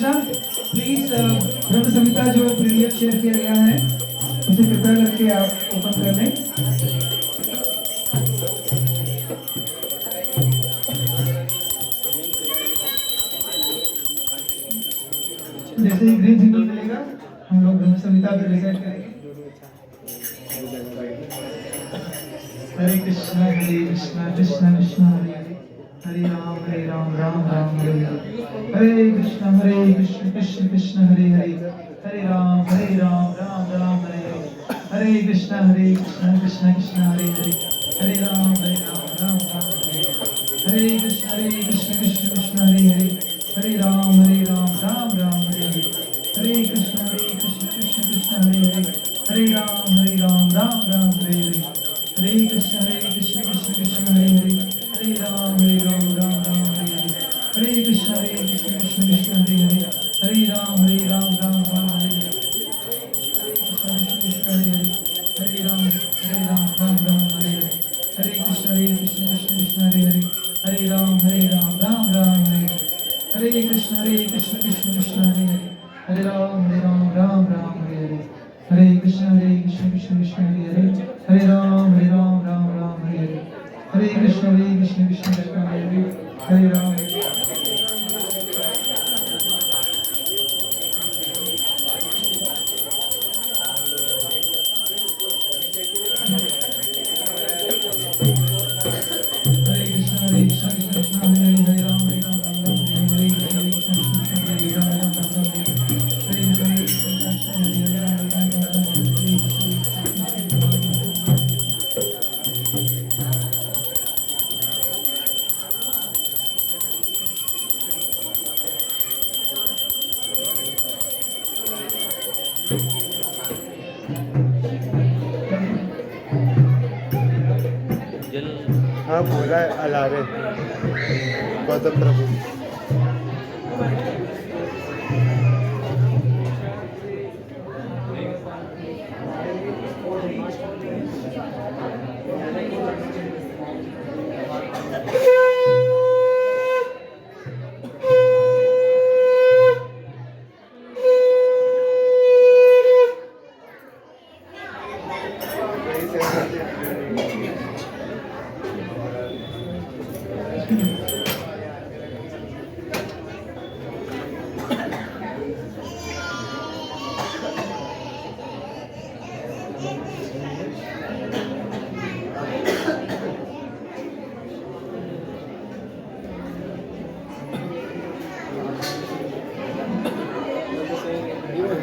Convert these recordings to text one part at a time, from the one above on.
Krishna. Please ब्रह्म संहिता जो PDF share किया गया है उसे कृपया करके आप ओपन कर लें। जैसे ही ग्रीन सिग्नल मिलेगा हम लोग ब्रह्म संहिता पे रिसाइट करेंगे। हरे कृष्णा कृष्णा कृष्णा हरे हरे, हरे राम राम राम हरे हरे, हरे कृष्ण कृष्ण कृष्ण हरे हरे, हरे राम राम राम हरे हरे, हरे कृष्ण कृष्ण कृष्ण हरे हरे, हरे राम राम राम हरे हरे, हरे कृष्ण कृष्ण कृष्ण हरे हरे, हरे राम राम राम हरे हरे, हरे कृष्ण कृष्ण कृष्ण हरे हरे, हरे राम राम राम हरे हरे, हरे कृष्ण कृष्ण कृष्ण हरे हरे, हरे राम राम राम हरे हरे, हरे कृष्ण कृष्ण कृष्ण हरे हरे, हरे राम राम राम हरे हरे, कृष्ण कृष्ण हरे हरे, हरे राम राम राम हरे हरे, हरे कृष्ण कृष्ण कृष्ण हरे हरे, हरे राम राम राम हरे हरे, हरे कृष्ण कृष्ण कृष्ण हरे हरे, हरे राम राम राम हरे हरे, हरे कृष्ण कृष्ण कृष्ण हरे हरे, हरे राम राम राम हरे हरे, हरे कृष्ण कृष्ण कृष्ण हरे हरे, हरे राम। हरे कृष्ण कृष्ण कृष्ण हरे हरे, हरे राम राम राम हरे हरे, हरे कृष्ण कृष्ण हरे राम राम राम हरे हरे, हरे कृष्ण हरे हरे राम राम राम हरे हाँ पूरा अलावे गौतम प्रभु।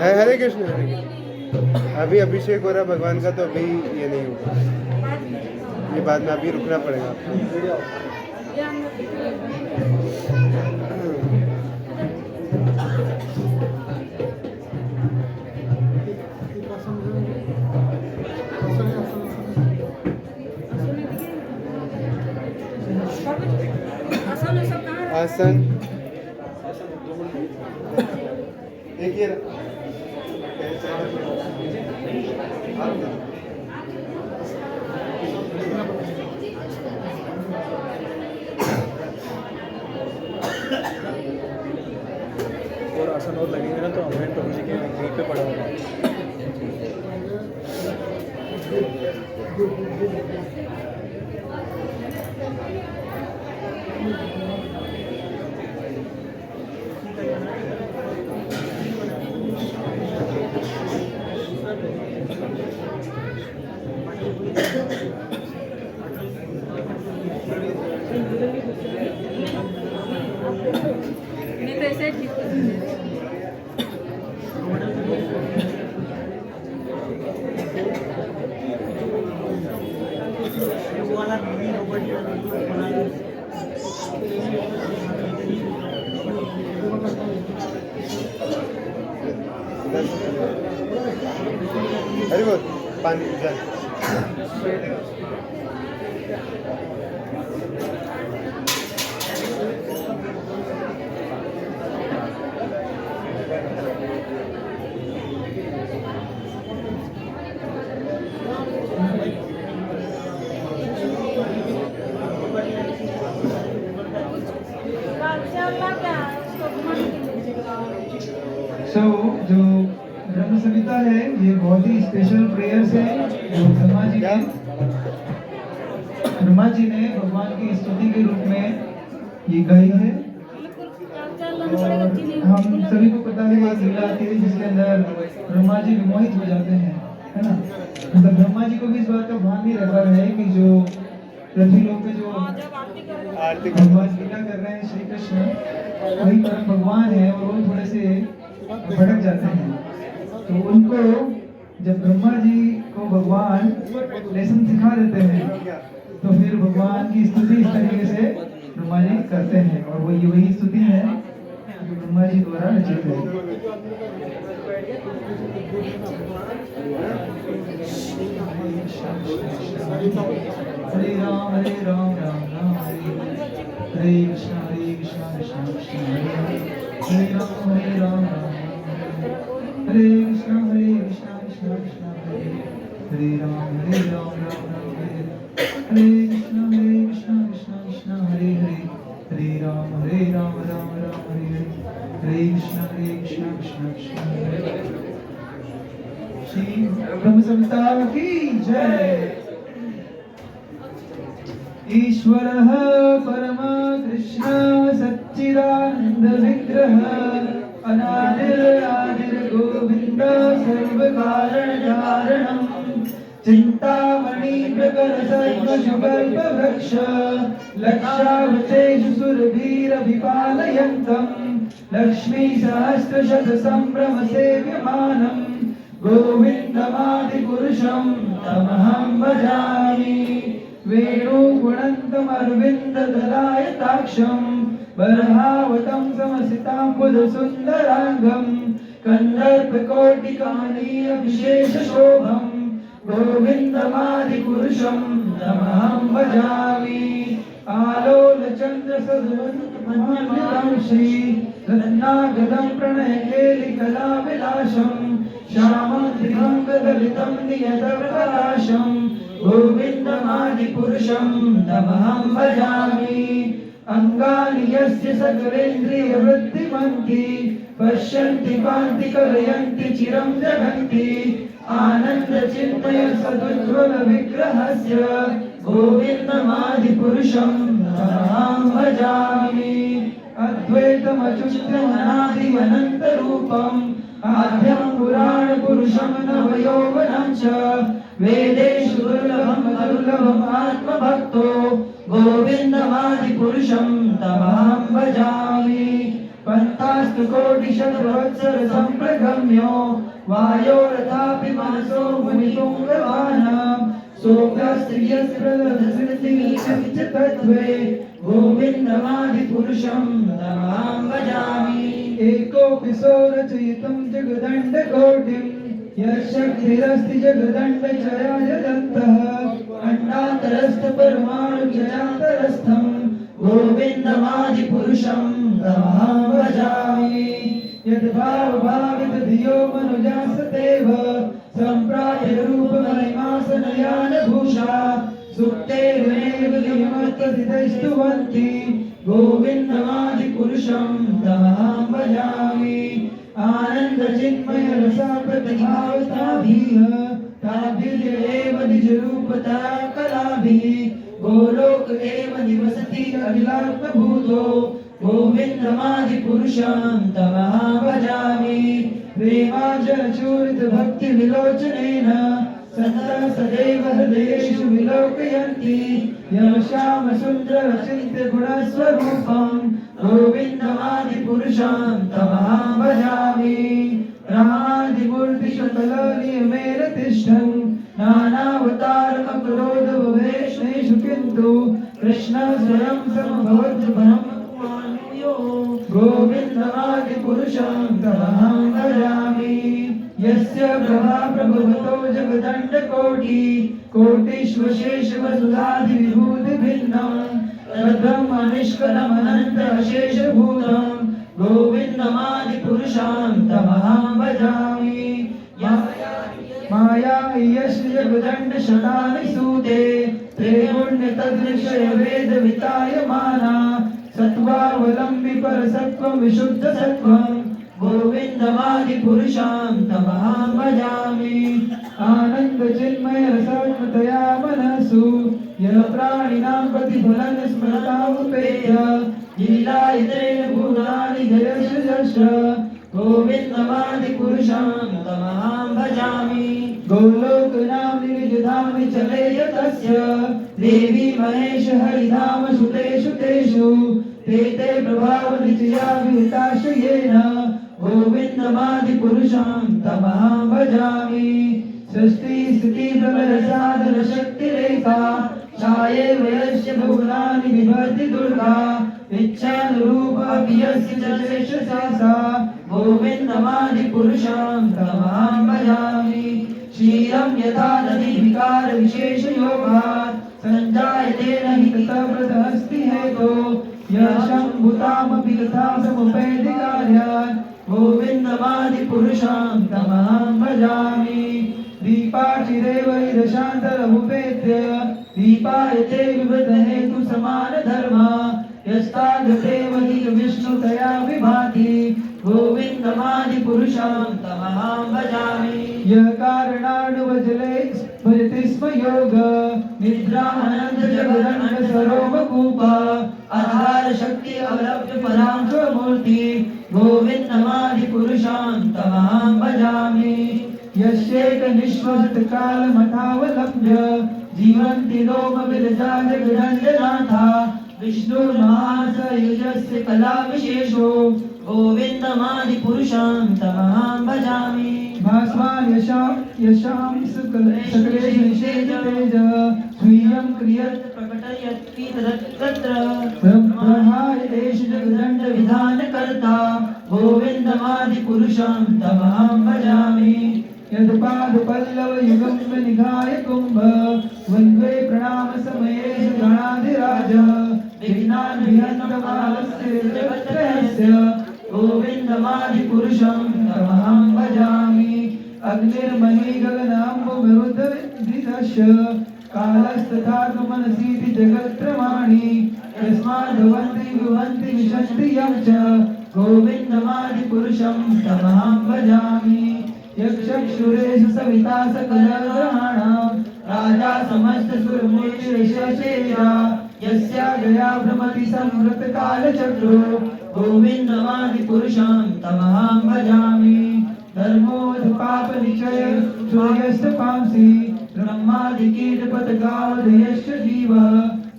हरे कृष्ण हरे कृष्ण। अभी अभिषेक हो रहा भगवान का, तो अभी ये नहीं होगा, ये बाद में अभी रुकना पड़ेगा आपको। आसन देखिए और आसन और लगेंगे ना तो अमृत प्रभु जी के ग्रुप पे पड़ा होगा। नहीं तो ऐसे ठीक अरे वो पानी जल ये बहुत ही स्पेशल प्रेयर्स है जो ब्रह्मा जी ने भगवान की स्तुति के रूप में ये गाई है। और हम सभी को पता है एक लीला आती है जिसके अंदर ब्रह्मा जी विमोहित हो जाते हैं, है ना। मतलब ब्रह्मा जी को भी इस बात का भान नहीं रहता है कि जो पृथ्वी लोक पे जो भगवान लीला कर रहे हैं श्री कृष्ण वही परम भगवान है और वो थोड़े से भटक जाते हैं। तो उनको जब ब्रह्मा जी को भगवान लेसन सिखा देते हैं तो फिर भगवान की स्तुति इस तरीके से ब्रह्मा जी करते हैं और वही स्तुति है जो ब्रह्मा जी द्वारा रचित है। हरे राम राम राम हरे कृष्ण कृष्ण कृष्ण हरे राम राम हरे कृष्ण कृष्ण कृष्ण हरे राम राम हरे कृष्ण कृष्ण कृष्ण हरे हरे राम राम हरे कृष्ण कृष्ण कृष्ण हरे। श्री ब्रह्म संहिता की जय। ईश्वरः परमः कृष्ण सच्चिदानंद विग्रह अनादिर गोविंद सर्वकारण कारणम् चिंतामणि प्रकर सर्वशुकल्प वृक्ष लक्षावचेषु सुरभिरभिपालयन्तम् लक्ष्मी सहस्रशत संभ्रम सेव्यमानम् गोविन्दमादिपुरुषं तमहं भजामि वेणुगुणन्तमरविन्ददलायताक्षं बर्हावतं समसिताम्बुधसुन्दराङ्गं कन्दर्पकोटिकमनीयविशेषशोभं गोविन्दमादिपुरुषं तमहं भजामि आलोलचन्द्रसदृशं श्री रत्नागदं प्रणयकेलिकलाविलासं श्यामं दिगम्बरदलितं नियतप्रकाशं गोविन्दमादिपुरुषं तमहं भजामि अङ्गानि यस्य सकलेन्द्रियवृत्तिमन्ति पश्यन्ति पान्ति कलयन्ति चिरं जगन्ति आनन्दचिन्मय सदुज्ज्वलविग्रहस्य गोविन्दमादिपुरुषं तमहं भजामि अद्वैतमच्युतमनादिमनन्तरूपम् आद्यं पुराणपुरुषं नवयौवनं च वेदेषु दुर्लभम् आत्मभक्तो गोविन्दमादिपुरुषं तमहं भजामि पन्तास्तु कोटिशतवत्सर सम्प्रगम्यो वायोरथापि मनसो मुनिपुङ्गवान् सोऽस्त्रियस्प्रदधृतिमीशं च तत्त्वे गोविन्दमादिपुरुषं तमहं भजामि एकोऽपि रचयितुं जगदण्डकोटिं यशक्तिरस्ति जगदण्डचराय दत्तः अण्डान्तरस्थपरमाणुजयान्तरस्थं गोविन्दमादिपुरुषं तमहं भजामि यद्भावभावितधियो मनुजासतेव सम्प्राप्यरूपमहिमासनयानभूषा सुप्तेर्मेव लिमत्तसितैस्तुवन्ति गोविन्दमादिपुरुषं तमहं भजामि आनन्दचिन्मय रसाप्रतिभावताभिः ताभिर्येव निजरूपता कलाभिः गोलोक एव निवसति अखिलात्मभूतो गोविन्दमादिपुरुषं तमहं भजामि प्रेमाजलचूरितभक्तिविलोचनेन सदा सदैव हृदयेषु विलोकयन्ति यमश्यामसुन्दरचिन्त्यगुणस्वरूपं गोविन्दमादिपुरुषं तमहं भजामि रामादिमूर्तिशतलनियमेन तिष्ठन् नानावतारमकरोदभवेशेषु किन्तु कृष्णः स्वयं समभवद्ब्रह्ममानुयो गोविन्दमादिपुरुषं तमहं भजामि यस्य प्रभा प्रभुवतो जगदण्डकोटि कोटिष्वशेषवसुधादिविभूतिभिन्नं तद्ब्रह्मनिष्कलमनन्त अशेषभूतं गोविन्दमादिपुरुषं तमहं भजामि माया यस्य जगदण्डशतानि सूते त्रैगुण्यतदृशय वेदवितायमाना सत्त्वावलम्बि परसत्त्वं विशुद्धसत्त्वं गोविन्दमादिपुरुषं तमहं भजामि आनन्दचिन्मय रसात्मतया मनसु यः प्राणिनां प्रतिफलं स्मरतामुपेत्य लीलायतेन भूतानि जयश्च गोविन्दमादिपुरुषं तमहं भजामि गोलोकनां निजधामि चले यतस्य देवी महेश हरिधाम सुतेषु तेषु ते ते प्रभावनिचया विहिताशयेन गोविन्दमादिपुरुषं तमहं भजामि सृष्टि स्थिति प्रलयसाधन शक्तिरेका छाये वयस्य भुवनानि बिभर्ति दुर्गा इच्छानुरूपापि यस्य च शेषशासा गोविन्दमादिपुरुषं तमहं भजामि क्षीरं यथा नदी विकार विशेषयोगात् सञ्जायते न हि ततव्रतहस्ति हेतो यः शम्भुतामपि तथा समुपैति कार्यात् गोविन्दमादिपुरुषं तमहं भजामि दीपाचिरे वैरशान्तरमुपेत्य दीपायते विवृतहेतु समानधर्मा यस्तादृतेव हि विष्णुतया विभाति गोविन्दमादिपुरुषं तमहं भजामि यः कारणाणुवजले भजति स्म योग निद्रानन्दजगदण्डसरोमकूप आधारशक्ति अवलभ्य परां स्वमूर्ति गोविन्दमादिपुरुषं तमहं भजामि यस्यैकनिश्वसितकालमथावलम्ब्य जीवन्ति लोमविरजा जगदण्डनाथा विष्णुर्महासयुजस्य कलाविशेषो गोविन्दमादिपुरुषं तमहं भजामि भास्वान् यशां सकलेषु निषेधतेज स्वीयं क्रियत् प्रकटयति तत्र ब्रह्माय एष जगदण्डविधानकर्ता गोविन्दमादिपुरुषं तमहं भजामि यदुपादपल्लवयुगं निघाय कुम्भ वन्द्वे प्रणामसमये गणाधिराज विघ्नान् विहन्तमालस्य जगत्रयस्य गोविन्दमादिपुरुषं तमहं भजामि अग्निर्महे गगनाम्बुमरुदधिदश कालस्तथात्मनसीति जगत्प्रमाणि यस्माद्भवन्ति भुवन्ति विशन्ति यं च गोविन्दमादिपुरुषं तमहं भजामि यक्षक्षुरेषु सविता सकलग्रहाणां राजा समस्तसुरमूर्तिर्यशेषेया यस्या गया भ्रमति संवृतकालचक्रो गोविन्दमादिपुरुषं तमहं भजामि धर्मोऽधपापनिचय सूर्यस्तपांसि ब्रह्मादिकीटपतगावधयश्च जीवः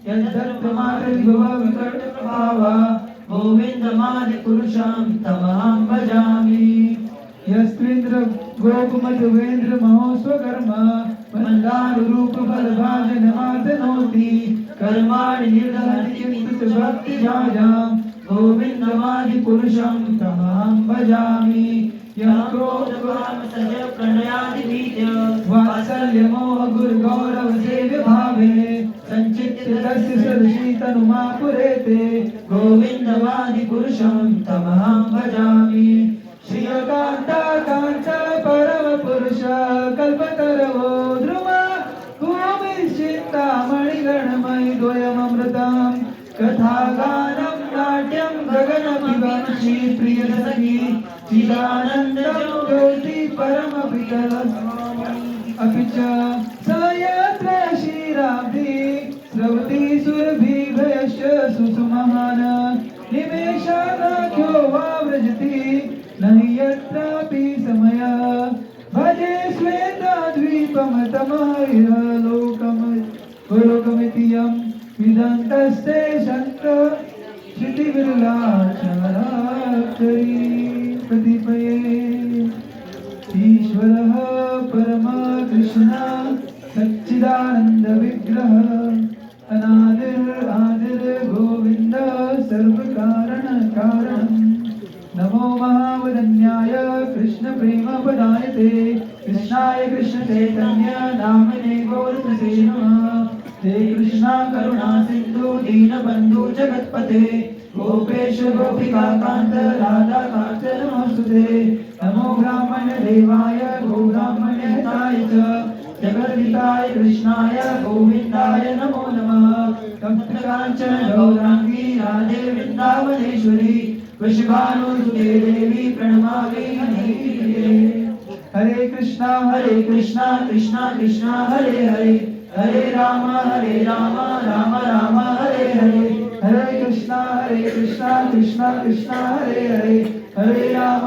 यद्धर्तमात्रविभवविकटप्रभावः गोविन्दमादिपुरुषं तमहं भजामि यस्त्वेन्द्र गोकुमधुवेन्द्र महोस्वकर्म मन्दानुरूप फलभाजनमार्दनोति कर्माणि निर्दहति भक्तिजायां गोविन्दमादिपुरुषं तमहं भजामि यः क्रोधकामसज प्रणयादिभीत्य वात्सल्यमोह गुरुगौरवसेव्यभावे सञ्चित्य तस्य सदृशी तनुमा पुरेते गोविन्दमादिपुरुषं तमहं भजामि श्रियकान्ताकान्त परमपुरुष कल्पतरवो ध्रुव भूमिश्चिन्तामणिगणमयि द्वयममृतं कथागानं नाट्यं गगनविवंशी प्रियसखी चिदानन्दं ज्योति परमविकलस्वामी अपि च स यत्र क्षीराब्धि स्रवति सुरभिभयश्च सुसुमहान निमेषानाख्यो वा व्रजति न हि यत्रापि समय भजे श्वेताद्वीपमतमहिरलोकमिति यं विदन्तस्ते सन्त श्रुतिविरलाक्षराक्षरी कतिपये ईश्वरः परमकृष्णः सच्चिदानन्दविग्रहः अनादिर् गोविन्द सर्वकारणकारणम् नमो महावदन्याय कृष्णप्रेमपदायते कृष्णाय कृष्णचैतन्य नामिने गौरतसे नमः हे कृष्णा करुणा सिन्धु दीनबन्धु जगत्पते गोपेश गोपिकान्त राधाकान्त नमोऽस्तुते नमो ब्राह्मण देवाय गोब्राह्मण्यहिताय च जगद्हिताय कृष्णाय गोविन्दाय नमो नमः तप्तकाञ्चन गौराङ्गी राधे वृन्दावनेश्वरी वृषभानुसुते देवी प्रणमामि हरिप्रिये हरे Krishna Krishna Krishna Hare Hare Hare Ram Ram Ram Hare Hare Hare Krishna Krishna Krishna Hare Hare Hare Ram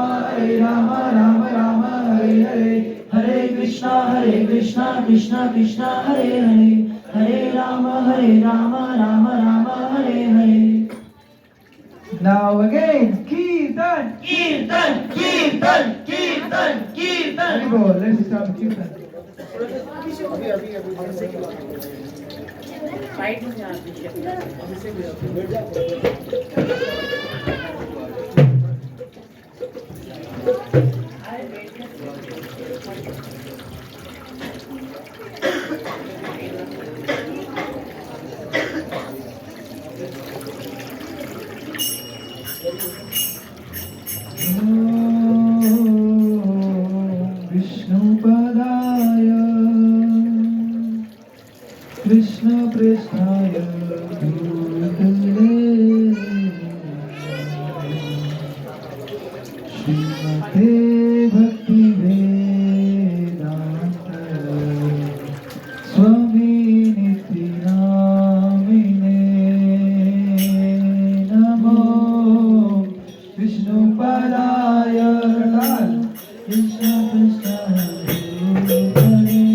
Ram Ram Hare Hare Hare Krishna Krishna Krishna Hare Hare Hare Ram Ram Ram Hare Hare Now again, Kirtan, Kirtan, Kirtan, Kirtan, Kirtan. Here we go. Let's start with Kirtan. Side में यहाँ विष्णुपदाय कृष्णपृष्ठाय भूतले श्रीमते भक्तिवेदान्त स्वामिनिति नामिने नमो विष्णुपदाय कृष्णपृष्ठाय भूतले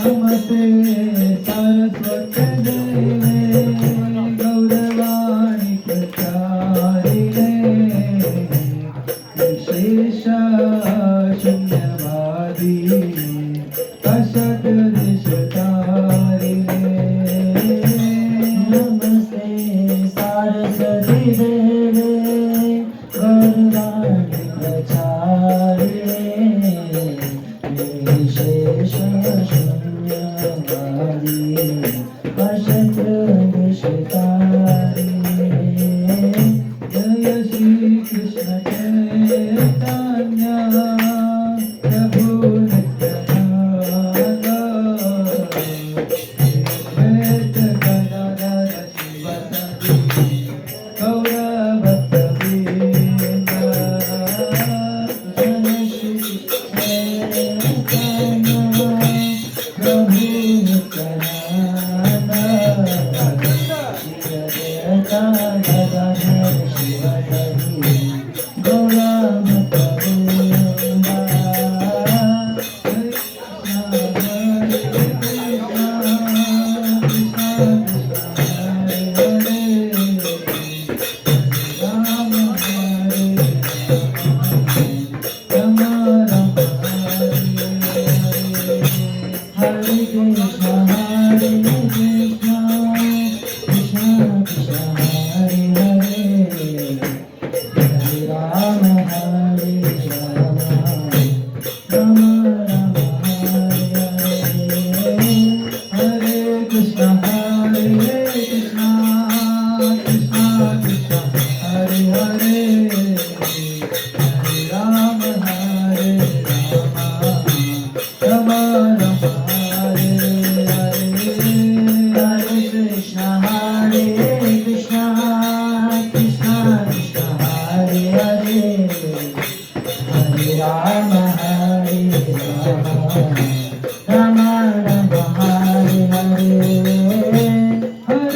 नमस्ते सरस्वती देवे गौरवाणी प्रचारिणे विशेष शून्यवादी असद्दिशतारिणे नमस्ते सरस्वती देवे गौरवाणी प्रचारिणे विशेष शून्यवादी असद्दिशतारिणे जय श्री कृष्ण चैतन्य प्रभु नित्यानंद श्वेत गदाधर शिवसदि गौरभक्तवृंद जय श्री चैतन्य प्रभु नित्यानंद श्वेत Gadadhar शिवसदि गौरभक्तवृंद Hare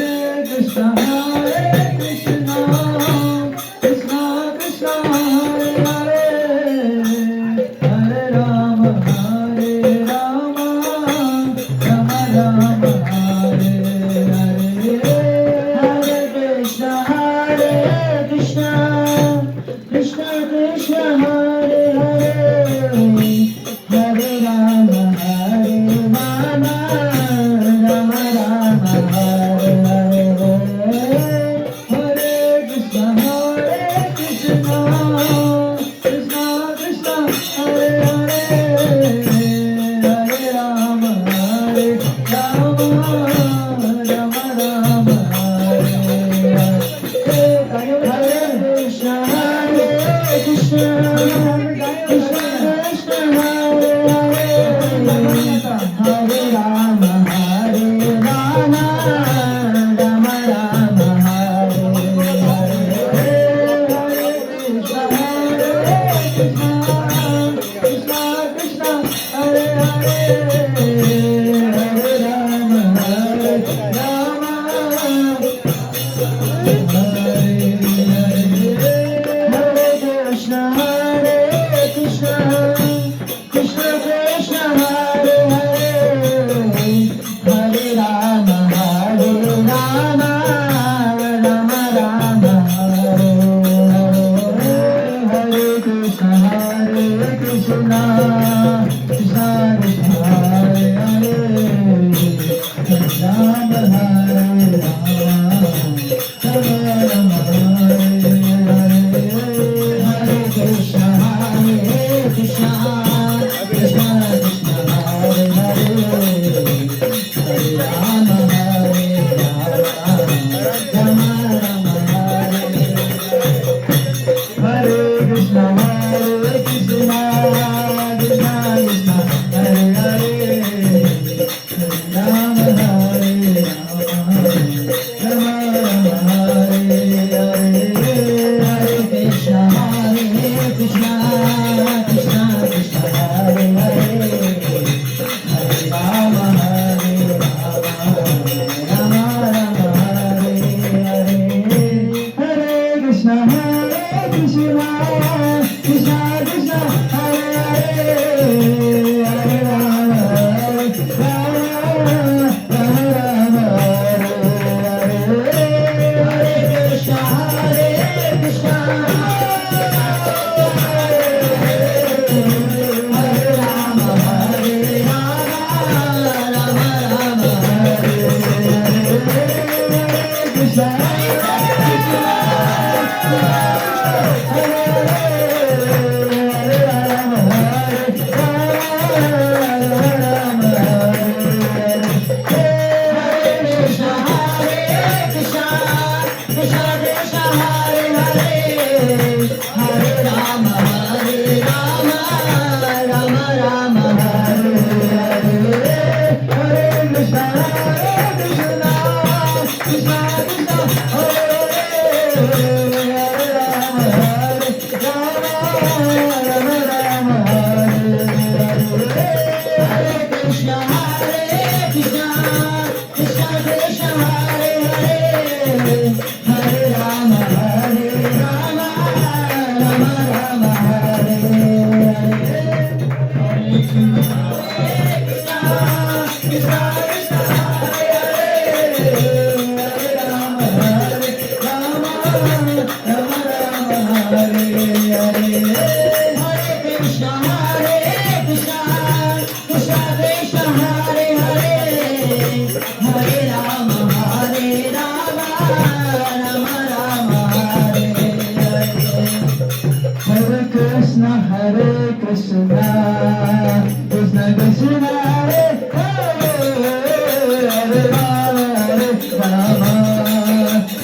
Rama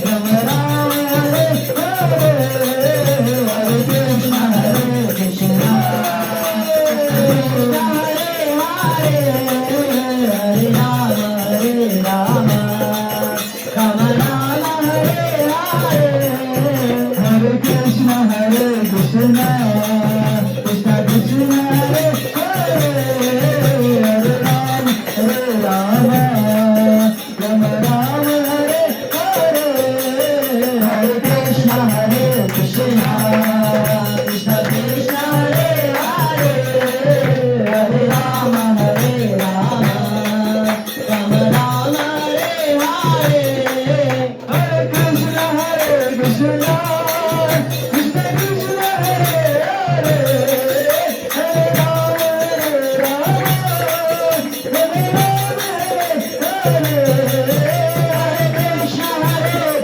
Rama Hare Hare Hare Krishna Krishna Hare Rama Rama Hare Krishna Krishna Krishna Hare Hare Hare Rama Rama Hare Hare Hare Krishna Krishna Krishna Krishna Hare Hare Hare Rama Rama Rama Hare Hare Hare Krishna Krishna Krishna Krishna Hare Hare Hare Rama Rama Hare Hare Hare Krishna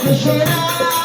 Krishna